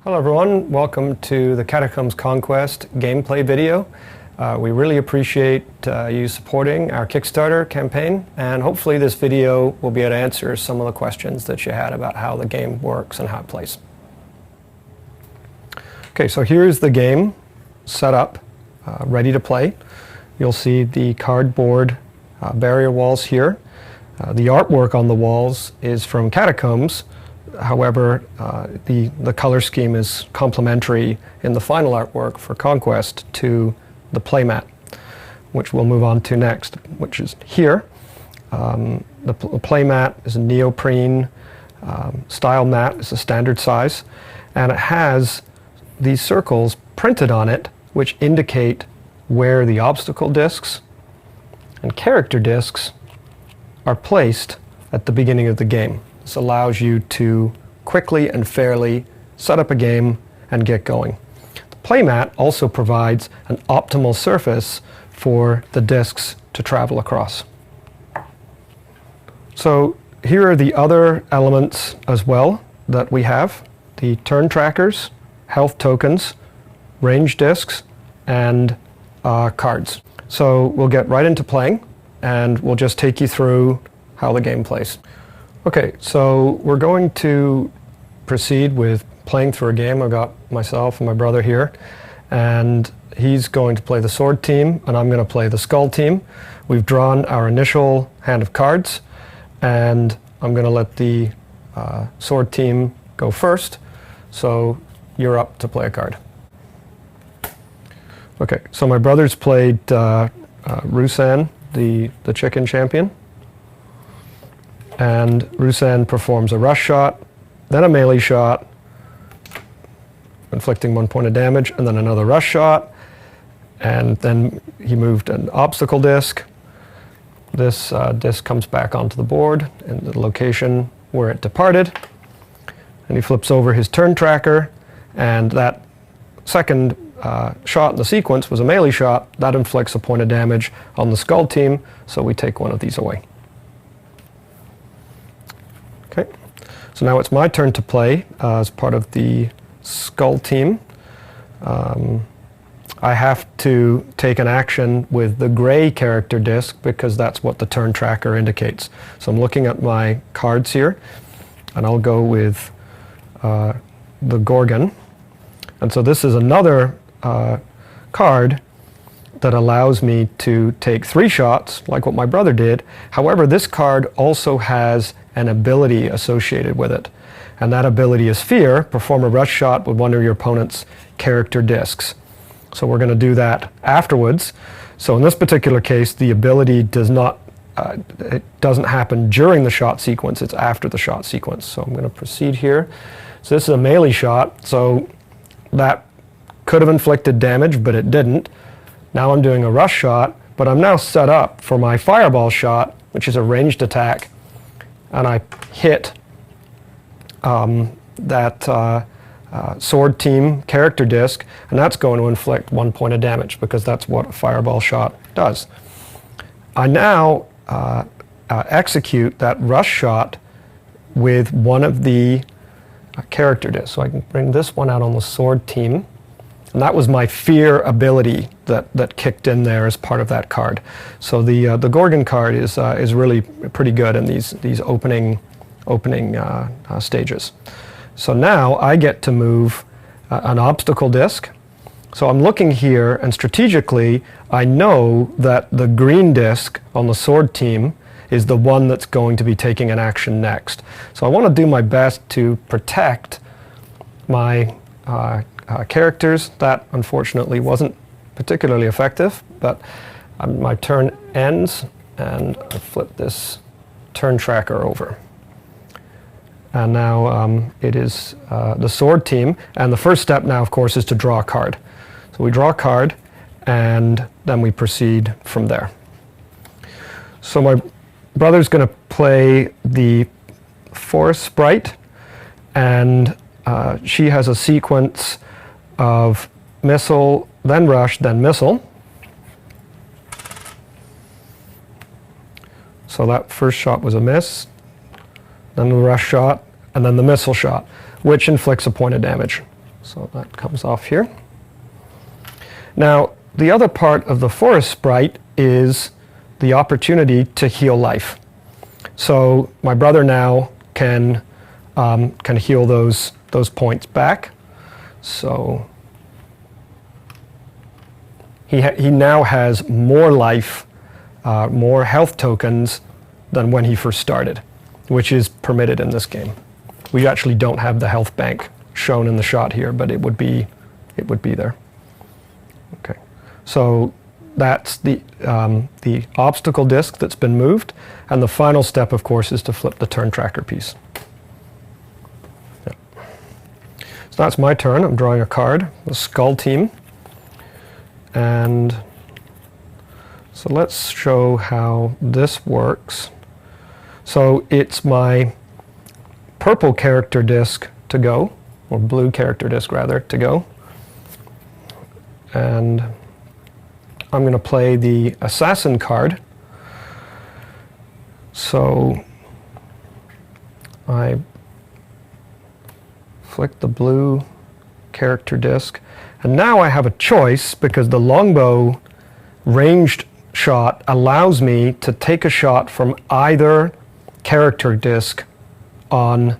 Hello everyone, welcome to the Catacombs Conquest gameplay video. We really appreciate you supporting our Kickstarter campaign, and hopefully this video will be able to answer some of the questions that you had about how the game works and how it plays. Okay, so here's the game set up, ready to play. You'll see the cardboard barrier walls here. The artwork on the walls is from Catacombs. However, the color scheme is complementary in the final artwork for Conquest to the playmat, which we'll move on to next, which is here. The playmat is a neoprene style mat. It's a standard size, and it has these circles printed on it which indicate where the obstacle discs and character discs are placed at the beginning of the game. This allows you to quickly and fairly set up a game and get going. The playmat also provides an optimal surface for the discs to travel across. So here are the other elements as well that we have: the turn trackers, health tokens, range discs, and cards. So we'll get right into playing, and we'll just take you through how the game plays. Okay, so we're going to proceed with playing through a game. I've got myself and my brother here, and he's going to play the sword team, and I'm going to play the skull team. We've drawn our initial hand of cards, and I'm going to let the sword team go first, so you're up to play a card. Okay, so my brother's played Rusan, the chicken champion. And Rusan performs a rush shot, then a melee shot, inflicting 1 point of damage, and then another rush shot, and then he moved an obstacle disc. This disc comes back onto the board in the location where it departed, and he flips over his turn tracker, and that second shot in the sequence was a melee shot. That inflicts a point of damage on the skull team, so we take one of these away. Okay, so now it's my turn to play as part of the skull team. I have to take an action with the gray character disc because that's what the turn tracker indicates. So I'm looking at my cards here, and I'll go with the Gorgon. And so this is another card that allows me to take 3 shots, like what my brother did. However, this card also has an ability associated with it, and that ability is Fear. Perform a rush shot with one of your opponent's character discs. So we're going to do that afterwards. So in this particular case, the ability does not, it doesn't happen during the shot sequence, it's after the shot sequence. So I'm going to proceed here. So this is a melee shot, so that could have inflicted damage, but it didn't. Now I'm doing a rush shot, but I'm now set up for my fireball shot, which is a ranged attack, and I hit that sword team character disc, and that's going to inflict 1 point of damage because that's what a fireball shot does. I now execute that rush shot with one of the character discs. So I can bring this one out on the sword team. And that was my Fear ability that kicked in there as part of that card. So the Gorgon card is really pretty good in these opening stages. So now I get to move an obstacle disc. So I'm looking here, and strategically I know that the green disc on the sword team is the one that's going to be taking an action next. So I want to do my best to protect my characters. That unfortunately wasn't particularly effective, but my turn ends, and I flip this turn tracker over. And now it is the sword team, and the first step now, of course, is to draw a card. So we draw a card, and then we proceed from there. So my brother's going to play the forest sprite, and she has a sequence of missile, then rush, then missile. So that first shot was a miss, then the rush shot, and then the missile shot, which inflicts a point of damage. So that comes off here. Now, the other part of the forest sprite is the opportunity to heal life. So my brother now can heal those points back. So he now has more life, more health tokens than when he first started, which is permitted in this game. We actually don't have the health bank shown in the shot here, but it would be there. Okay, so that's the obstacle disc that's been moved, and the final step, of course, is to flip the turn tracker piece. Yeah. So that's my turn. I'm drawing a card, the Skull Team, and so let's show how this works. So it's my purple character disc to go, or blue character disc rather, to go. And I'm going to play the Assassin card. So I flick the blue character disc, and now I have a choice because the longbow ranged shot allows me to take a shot from either character disc on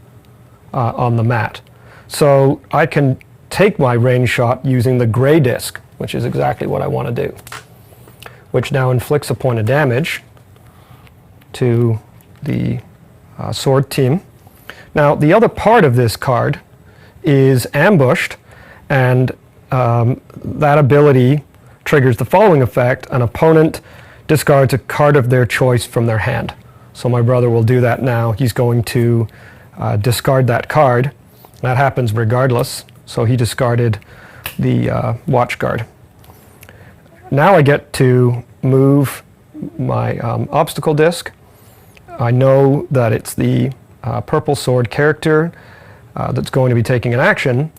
the mat. So I can take my range shot using the gray disc, which is exactly what I want to do, which now inflicts a point of damage to the sword team. Now, the other part of this card is ambushed, and that ability triggers the following effect: an opponent discards a card of their choice from their hand. So my brother will do that now. He's going to discard that card. That happens regardless. So he discarded the watch guard. Now I get to move my obstacle disc. I know that it's the purple sword character that's going to be taking an action.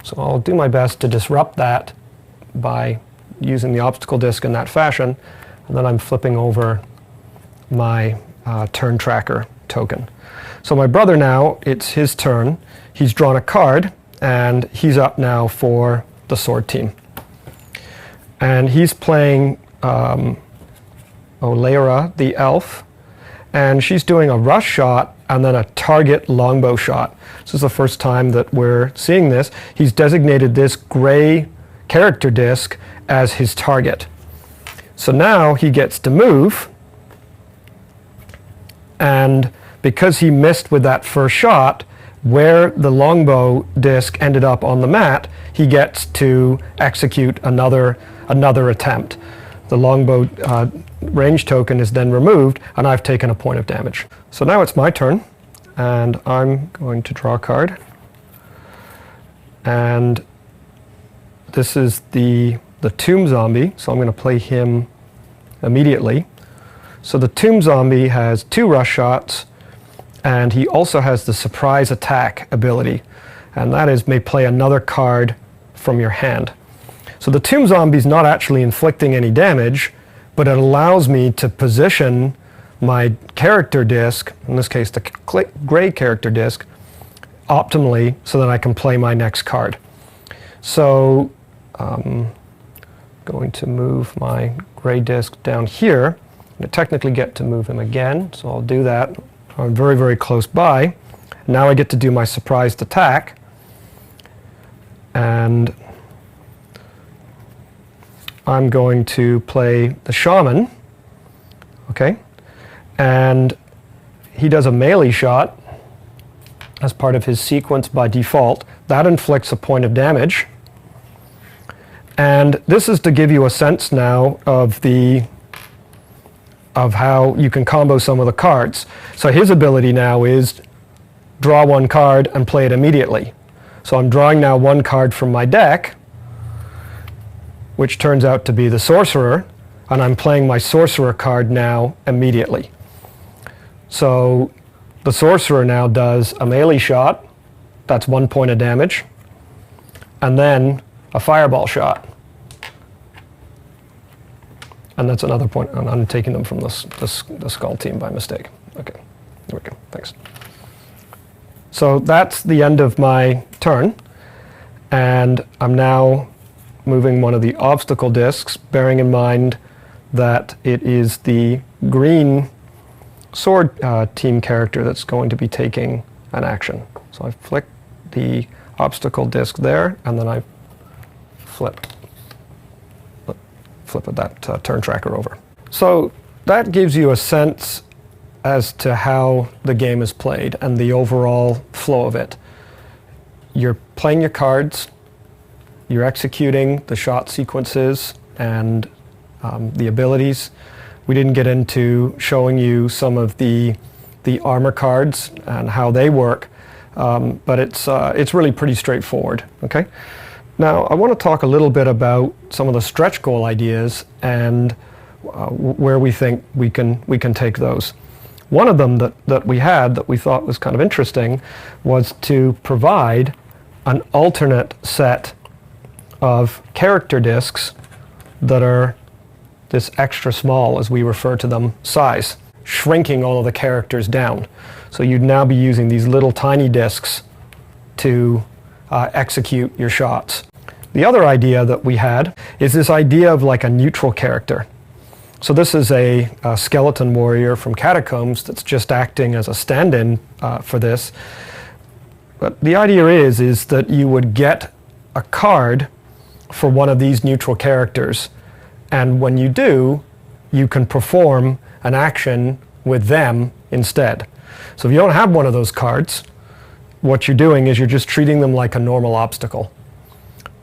So I'll do my best to disrupt that by using the obstacle disc in that fashion. And then I'm flipping over my turn tracker token. So my brother now, it's his turn. He's drawn a card, and he's up now for the sword team. And he's playing Oleira, the elf, and she's doing a rush shot and then a target longbow shot. This is the first time that we're seeing this. He's designated this gray character disc as his target. So now he gets to move, and because he missed with that first shot, where the longbow disc ended up on the mat, he gets to execute another attempt. The longbow range token is then removed, and I've taken a point of damage. So now it's my turn, and I'm going to draw a card. And this is the Tomb Zombie, so I'm going to play him immediately. So the Tomb Zombie has 2 rush shots, and he also has the surprise attack ability, and that is may play another card from your hand. So the Tomb Zombie is not actually inflicting any damage, but it allows me to position my character disc, in this case the gray character disc, optimally so that I can play my next card. So I'm going to move my gray disc down here. I technically get to move him again, so I'll do that. I'm very, very close by. Now I get to do my surprised attack. And I'm going to play the Shaman. Okay? And he does a melee shot as part of his sequence by default. That inflicts a point of damage. And this is to give you a sense now of how you can combo some of the cards. So his ability now is draw 1 card and play it immediately. So I'm drawing now 1 card from my deck, which turns out to be the Sorcerer, and I'm playing my Sorcerer card now immediately. So the Sorcerer now does a melee shot, that's 1 point of damage, and then a fireball shot. And that's another point, and I'm taking them from the Skull Team by mistake. Okay, there we go, thanks. So that's the end of my turn. And I'm now moving one of the obstacle discs, bearing in mind that it is the green sword team character that's going to be taking an action. So I flick the obstacle disc there, and then I flip that turn tracker over. So that gives you a sense as to how the game is played and the overall flow of it. You're playing your cards, you're executing the shot sequences and the abilities. We didn't get into showing you some of the armor cards and how they work, but it's really pretty straightforward. Okay. Now I want to talk a little bit about some of the stretch goal ideas and where we think we can take those. One of them that we had that we thought was kind of interesting was to provide an alternate set of character discs that are this extra small, as we refer to them, size, shrinking all of the characters down. So you'd now be using these little tiny discs to execute your shots. The other idea that we had is this idea of like a neutral character. So this is a skeleton warrior from Catacombs that's just acting as a stand-in for this. But the idea is that you would get a card for one of these neutral characters, and when you do, you can perform an action with them instead. So if you don't have one of those cards, what you're doing is you're just treating them like a normal obstacle.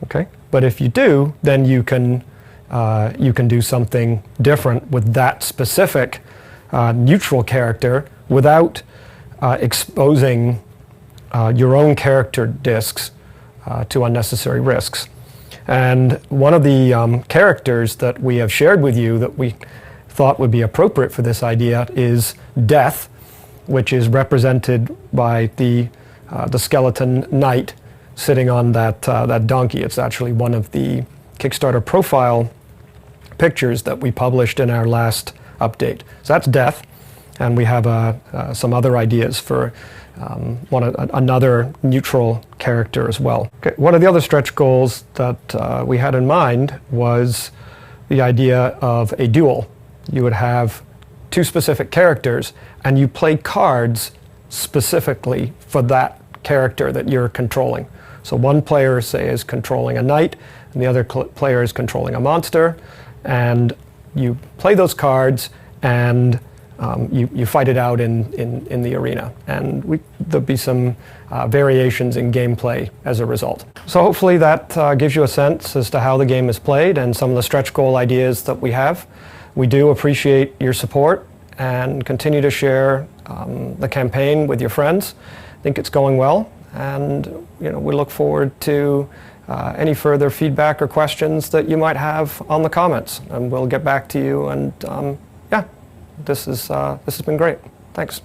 Okay? But if you do, then you can do something different with that specific neutral character without exposing your own character discs to unnecessary risks. And one of the characters that we have shared with you that we thought would be appropriate for this idea is Death, which is represented by the skeleton knight sitting on that donkey. It's actually one of the Kickstarter profile pictures that we published in our last update. So that's Death, and we have some other ideas for another neutral character as well. Okay. One of the other stretch goals that we had in mind was the idea of a duel. You would have two specific characters, and you play cards specifically for that character that you're controlling. So one player, say, is controlling a knight, and the other player is controlling a monster, and you play those cards, and you fight it out in the arena, and there'll be some variations in gameplay as a result. So hopefully that gives you a sense as to how the game is played and some of the stretch goal ideas that we have. We do appreciate your support, and continue to share the campaign with your friends. I think it's going well, and we look forward to any further feedback or questions that you might have on the comments, and we'll get back to you. And yeah, this has been great. Thanks.